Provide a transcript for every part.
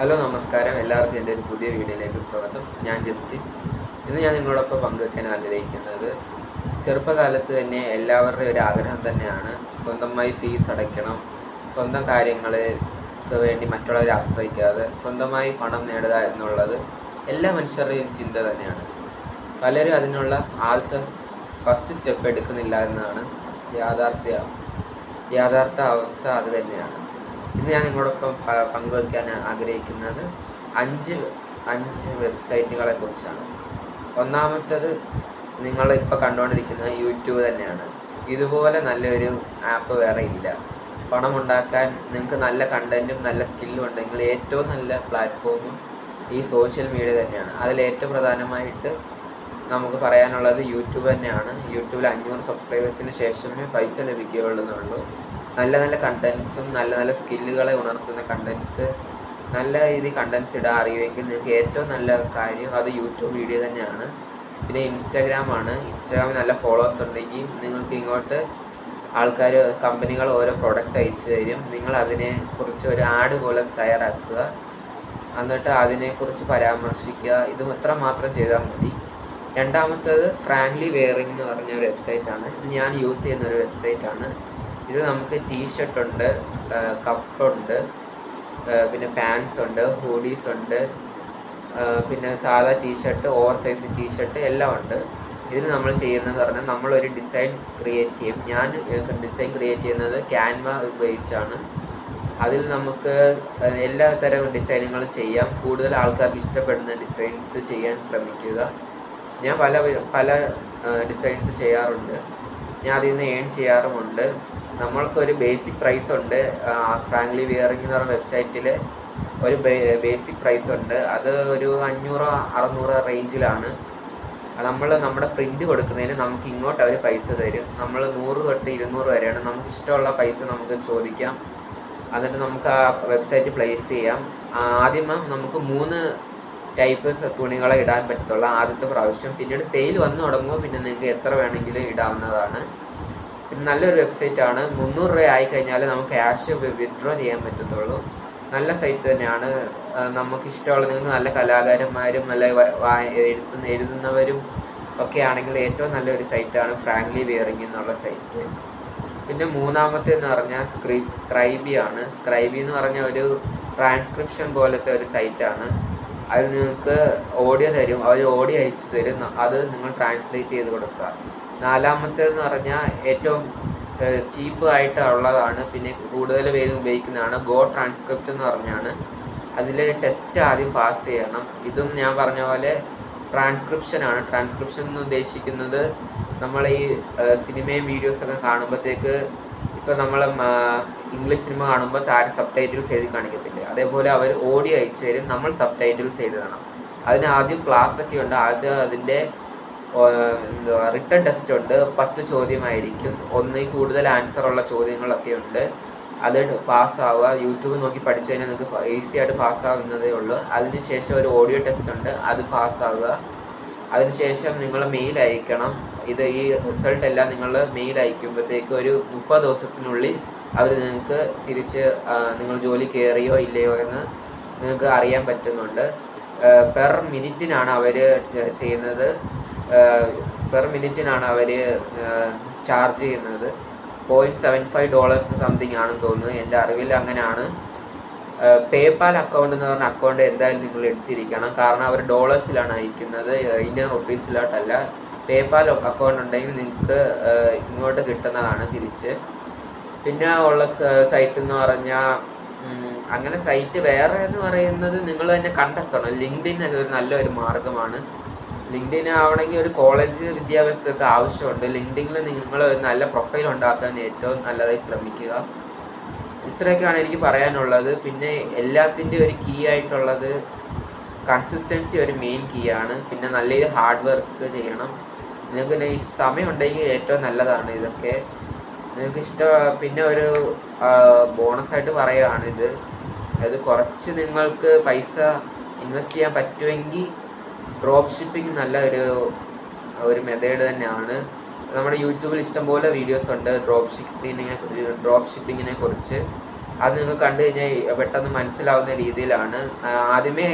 Hello നമസ്കാരം, എല്ലാവർക്കും എൻ്റെ ഒരു പുതിയ വീഡിയോയിലേക്ക് സ്വാഗതം. ഞാൻ ജസ്റ്റിൻ. ഇന്ന് ഞാൻ നിങ്ങളോടൊപ്പം പങ്കുവയ്ക്കാൻ ആഗ്രഹിക്കുന്നത് ചെറുപ്പകാലത്ത് തന്നെ എല്ലാവരുടെയും ഒരു ആഗ്രഹം തന്നെയാണ് സ്വന്തമായി ഫീസ് അടയ്ക്കണം, സ്വന്തം കാര്യങ്ങൾക്ക് വേണ്ടി മറ്റുള്ളവരെ ആശ്രയിക്കാതെ സ്വന്തമായി പണം നേടുക എന്നുള്ളത് എല്ലാ മനുഷ്യരുടെയും ഒരു ചിന്ത തന്നെയാണ്. പലരും അതിനുള്ള ആദ്യത്തെ ഫസ്റ്റ് സ്റ്റെപ്പ് എടുക്കുന്നില്ല എന്നതാണ് യാഥാർത്ഥ അവസ്ഥ. അത് തന്നെയാണ് ഇന്ന് ഞാൻ നിങ്ങളോടൊപ്പം പങ്കുവയ്ക്കാൻ ആഗ്രഹിക്കുന്നത് അഞ്ച് വെബ്സൈറ്റുകളെ കുറിച്ചാണ്. ഒന്നാമത്തേത് നിങ്ങളിപ്പോൾ കണ്ടുകൊണ്ടിരിക്കുന്ന യൂട്യൂബ് തന്നെയാണ്. ഇതുപോലെ നല്ലൊരു ആപ്പ് വേറെ ഇല്ല. പണമുണ്ടാക്കാൻ നിങ്ങൾക്ക് നല്ല കണ്ടൻറ്റും നല്ല സ്കില്ലും ഉണ്ടെങ്കിൽ ഏറ്റവും നല്ല പ്ലാറ്റ്ഫോമും ഈ സോഷ്യൽ മീഡിയ തന്നെയാണ്. അതിലേറ്റവും പ്രധാനമായിട്ട് നമുക്ക് പറയാനുള്ളത് യൂട്യൂബ് തന്നെയാണ്. യൂട്യൂബിൽ 500 സബ്സ്ക്രൈബേഴ്സിന് ശേഷമേ പൈസ ലഭിക്കുകയുള്ളൂ. നല്ല നല്ല കണ്ടൻസും നല്ല സ്കില്ലുകളെ ഉണർത്തുന്ന കണ്ടൻസ്, നല്ല രീതിയിൽ കണ്ടൻസ് ഇടാൻ അറിയുമെങ്കിൽ നിങ്ങൾക്ക് ഏറ്റവും നല്ല കാര്യം അത് യൂട്യൂബ് വീഡിയോ തന്നെയാണ്. പിന്നെ ഇൻസ്റ്റാഗ്രാമാണ്. ഇൻസ്റ്റാഗ്രാമിൽ നല്ല ഫോളോവേഴ്സ് ഉണ്ടെങ്കിൽ നിങ്ങൾക്ക് ഇങ്ങോട്ട് ആൾക്കാർ, കമ്പനികൾ ഓരോ പ്രോഡക്റ്റ്സ് അയച്ചു തരും. നിങ്ങൾ അതിനെക്കുറിച്ച് ഒരു ആഡ് പോലെ തയ്യാറാക്കുക, എന്നിട്ട് അതിനെക്കുറിച്ച് പരാമർശിക്കുക. ഇത് മാത്രം ചെയ്താൽ മതി. രണ്ടാമത്തേത് ഫ്രാങ്ക്ലി വെയറിംഗ് എന്ന് പറഞ്ഞ ഒരു വെബ്സൈറ്റാണ്. ഇത് ഞാൻ യൂസ് ചെയ്യുന്ന ഒരു വെബ്സൈറ്റാണ്. ഇത് നമുക്ക് ടീഷർട്ട് ഉണ്ട്, കപ്പുണ്ട്, പിന്നെ പാൻസ് ഉണ്ട്, ഹൂഡീസ് ഉണ്ട്, പിന്നെ സാധാ ടീഷർട്ട്, ഓവർ സൈസ് ടീഷർട്ട് എല്ലാം ഉണ്ട്. ഇതിൽ നമ്മൾ ചെയ്യുന്നതെന്ന് പറഞ്ഞാൽ നമ്മളൊരു ഡിസൈൻ ക്രിയേറ്റ് ചെയ്യും. ഞാൻ ഡിസൈൻ ക്രിയേറ്റ് ചെയ്യുന്നത് ക്യാൻവ ഉപയോഗിച്ചാണ്. അതിൽ നമുക്ക് എല്ലാ തരം ഡിസൈനുകളും ചെയ്യാം. കൂടുതൽ ആൾക്കാർക്ക് ഇഷ്ടപ്പെടുന്ന ഡിസൈൻസ് ചെയ്യാൻ ശ്രമിക്കുക. ഞാൻ പല ഡിസൈൻസ് ചെയ്യാറുണ്ട്. ഞാൻ അതിൽ നിന്ന് ഏൺ ചെയ്യാറുമുണ്ട്. നമ്മൾക്കൊരു ബേസിക് പ്രൈസ് ഉണ്ട്. ഫ്രാങ്ക്ലി വെയറിംഗ് എന്ന് പറഞ്ഞ വെബ്സൈറ്റിൽ ഒരു ബേസിക് പ്രൈസ് ഉണ്ട്. അത് ഒരു 500-600 റേഞ്ചിലാണ്. നമ്മുടെ പ്രിൻ്റ് കൊടുക്കുന്നതിന് നമുക്ക് ഇങ്ങോട്ട് അവർ പൈസ തരും. നമ്മൾ 100 തൊട്ട് 200 വരെയാണ്. നമുക്ക് ഇഷ്ടമുള്ള പൈസ നമുക്ക് ചോദിക്കാം. എന്നിട്ട് നമുക്ക് ആ വെബ്സൈറ്റ് പ്ലേസ് ചെയ്യാം. ആദ്യമേ നമുക്ക് 3 ടൈപ്പ് തുണികളെ ഇടാൻ പറ്റത്തുള്ളൂ ആദ്യത്തെ പ്രാവശ്യം. പിന്നീട് സെയിൽ വന്നു തുടങ്ങുമ്പോൾ പിന്നെ നിങ്ങൾക്ക് എത്ര വേണമെങ്കിലും ഇടാവുന്നതാണ്. പിന്നെ നല്ലൊരു വെബ്സൈറ്റാണ്. 300 രൂപ ആയിക്കഴിഞ്ഞാൽ നമുക്ക് ക്യാഷ് വിത്ഡ്രോ ചെയ്യാൻ പറ്റത്തുള്ളൂ. നല്ല സൈറ്റ് തന്നെയാണ്. നമുക്ക് ഇഷ്ടമുള്ള, നിങ്ങൾക്ക് നല്ല കലാകാരന്മാരും നല്ല എഴുതുന്നവരും ഒക്കെ ആണെങ്കിൽ ഏറ്റവും നല്ലൊരു സൈറ്റാണ് ഫ്രാങ്ക്ലി വെയറിംഗ് എന്നുള്ള സൈറ്റ്. പിന്നെ മൂന്നാമത്തേന്ന് പറഞ്ഞാൽ സ്ക്രൈബിയാണ്. സ്ക്രൈബി എന്ന് പറഞ്ഞ ഒരു ട്രാൻസ്ക്രിപ്ഷൻ പോലത്തെ ഒരു സൈറ്റാണ്. അതിൽ നിങ്ങൾക്ക് ഓഡിയോ തരും, അവർ ഓഡിയോ അയച്ചു തരും, അത് നിങ്ങൾ ട്രാൻസ്ലേറ്റ് ചെയ്ത് കൊടുക്കുക. നാലാമത്തേതെന്ന് പറഞ്ഞാൽ ഏറ്റവും ചീപ്പ് ആയിട്ടുള്ളതാണ്, പിന്നെ കൂടുതൽ പേര് ഉപയോഗിക്കുന്നതാണ് ഗോ ട്രാൻസ്ക്രിപ്റ്റ് എന്ന് പറഞ്ഞാണ്. അതിൽ ടെസ്റ്റ് ആദ്യം പാസ് ചെയ്യണം. ഇതും ഞാൻ പറഞ്ഞ പോലെ ട്രാൻസ്ക്രിപ്ഷനാണ്. ട്രാൻസ്ക്രിപ്ഷൻ എന്ന് ഉദ്ദേശിക്കുന്നത് നമ്മൾ ഈ സിനിമയും വീഡിയോസൊക്കെ കാണുമ്പോഴത്തേക്ക്, ഇപ്പോൾ നമ്മൾ ഇംഗ്ലീഷ് സിനിമ കാണുമ്പോൾ താഴെ സബ് ടൈറ്റിൽസ് എഴുതി കാണിക്കത്തില്ലേ, അതേപോലെ അവർ ഓഡിയോ അയച്ചു തരും, നമ്മൾ സബ് ടൈറ്റിൽസ് എഴുതണം. അതിന് ആദ്യം ക്ലാസ്സൊക്കെ ഉണ്ട്. ആദ്യം അതിൻ്റെ റിട്ടൺ ടെസ്റ്റ് ഉണ്ട്. 10 ചോദ്യമായിരിക്കും. 1 കൂടുതൽ ആൻസറുള്ള ചോദ്യങ്ങളൊക്കെ ഉണ്ട്. അത് പാസ്സാവുക. യൂട്യൂബ് നോക്കി പഠിച്ചു കഴിഞ്ഞാൽ നിങ്ങൾക്ക് ഈസി ആയിട്ട് പാസ്സാവുന്നതേ ഉള്ളൂ. അതിനുശേഷം ഒരു ഓഡിയോ ടെസ്റ്റ് ഉണ്ട്, അത് പാസ്സാവുക. അതിനുശേഷം നിങ്ങൾ മെയിൽ അയക്കണം. ഈ റിസൾട്ട് എല്ലാം നിങ്ങൾ മെയിൽ അയക്കുമ്പോഴത്തേക്ക് ഒരു 30 ദിവസത്തിനുള്ളിൽ അവർ നിങ്ങൾക്ക് തിരിച്ച് നിങ്ങൾ ജോലി കയറിയോ ഇല്ലയോ എന്ന് നിങ്ങൾക്ക് അറിയാൻ പറ്റുന്നുണ്ട്. പെർ മിനിറ്റിനാണ് അവർ ചെയ്യുന്നത്. പെർ മിനിറ്റിനാണ് അവർ ചാർജ് ചെയ്യുന്നത്. $0.75 സംതിങ് ആണെന്ന് തോന്നുന്നു, എൻ്റെ അറിവിൽ അങ്ങനെയാണ്. പേപാൽ അക്കൗണ്ട് എന്ന് പറഞ്ഞ അക്കൗണ്ട് എന്തായാലും നിങ്ങൾ എടുത്തിരിക്കണം. കാരണം അവർ ഡോളേഴ്സിലാണ് അയക്കുന്നത്, ഇന്ത്യൻ റുപ്പീസിലോട്ടല്ല. പേപാൽ അക്കൗണ്ട് ഉണ്ടെങ്കിൽ നിങ്ങൾക്ക് ഇങ്ങോട്ട് കിട്ടുന്നതാണ് തിരിച്ച്. പിന്നെ ഉള്ള സൈറ്റ് എന്ന് പറഞ്ഞാൽ അങ്ങനെ സൈറ്റ് വേറെ എന്ന് പറയുന്നത് നിങ്ങൾ തന്നെ കണ്ടെത്തണം. ലിങ്ക്ഡിൻ ഒരു നല്ലൊരു മാർഗ്ഗമാണ്. ലിങ്ക്ഡിൻ ആവണമെങ്കിൽ ഒരു കോളേജ് വിദ്യാഭ്യാസമൊക്കെ ആവശ്യമുണ്ട്. ലിങ്ക്ഡിനിൽ നിങ്ങൾ നല്ല പ്രൊഫൈൽ ഉണ്ടാക്കാൻ ഏറ്റവും നല്ലതായി ശ്രമിക്കുക. ഇത്രയൊക്കെയാണ് എനിക്ക് പറയാനുള്ളത്. പിന്നെ എല്ലാത്തിൻ്റെയും ഒരു കീ ആയിട്ടുള്ളത് കൺസിസ്റ്റൻസി ഒരു മെയിൻ കീ ആണ്. പിന്നെ നല്ല ഹാർഡ് വർക്ക് ചെയ്യണം. നിങ്ങൾക്ക് സമയമുണ്ടെങ്കിൽ ഏറ്റവും നല്ലതാണ് ഇതൊക്കെ. നിങ്ങൾക്ക് പിന്നെ ഒരു ബോണസായിട്ട് പറയുകയാണിത്. അത് കുറച്ച് നിങ്ങൾക്ക് പൈസ ഇൻവെസ്റ്റ് ചെയ്യാൻ പറ്റുമെങ്കിൽ ഡ്രോപ്പ് ഷിപ്പിംഗ് നല്ല ഒരു മെത്തേഡ് തന്നെയാണ്. നമ്മുടെ യൂട്യൂബിൽ ഇഷ്ടംപോലെ വീഡിയോസ് ഉണ്ട് ഡ്രോപ്പ് ഷിപ്പിങ്ങിനെ കുറിച്ച്. അത് നിങ്ങൾ കണ്ടു കഴിഞ്ഞാൽ പെട്ടെന്ന് മനസ്സിലാവുന്ന രീതിയിലാണ്. ആദ്യമേ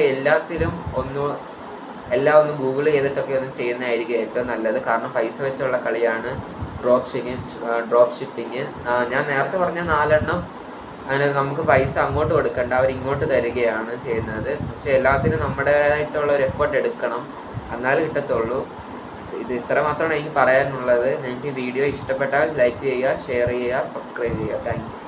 എല്ലാം ഒന്ന് ഗൂഗിൾ ചെയ്തിട്ടൊക്കെ ഒന്ന് ചെയ്യുന്നതായിരിക്കും ഏറ്റവും നല്ലത്. കാരണം പൈസ വെച്ചുള്ള കളിയാണ് ഡ്രോപ്പ് ഷിപ്പിങ്. ഞാൻ നേരത്തെ പറഞ്ഞ 4 എണ്ണം അങ്ങനെ നമുക്ക് പൈസ അങ്ങോട്ട് കൊടുക്കണ്ട, അവർ ഇങ്ങോട്ട് തരികയാണ് ചെയ്യുന്നത്. പക്ഷെ എല്ലാത്തിനും നമ്മുടേതായിട്ടുള്ള ഒരു എഫേർട്ട് എടുക്കണം, എന്നാലും കിട്ടത്തുള്ളൂ. ഇത് ഇത്ര മാത്രമാണ് എനിക്ക് പറയാനുള്ളത്. നിങ്ങൾക്ക് വീഡിയോ ഇഷ്ടപ്പെട്ടാൽ ലൈക്ക് ചെയ്യുക, ഷെയർ ചെയ്യുക, സബ്സ്ക്രൈബ് ചെയ്യുക. Thank you.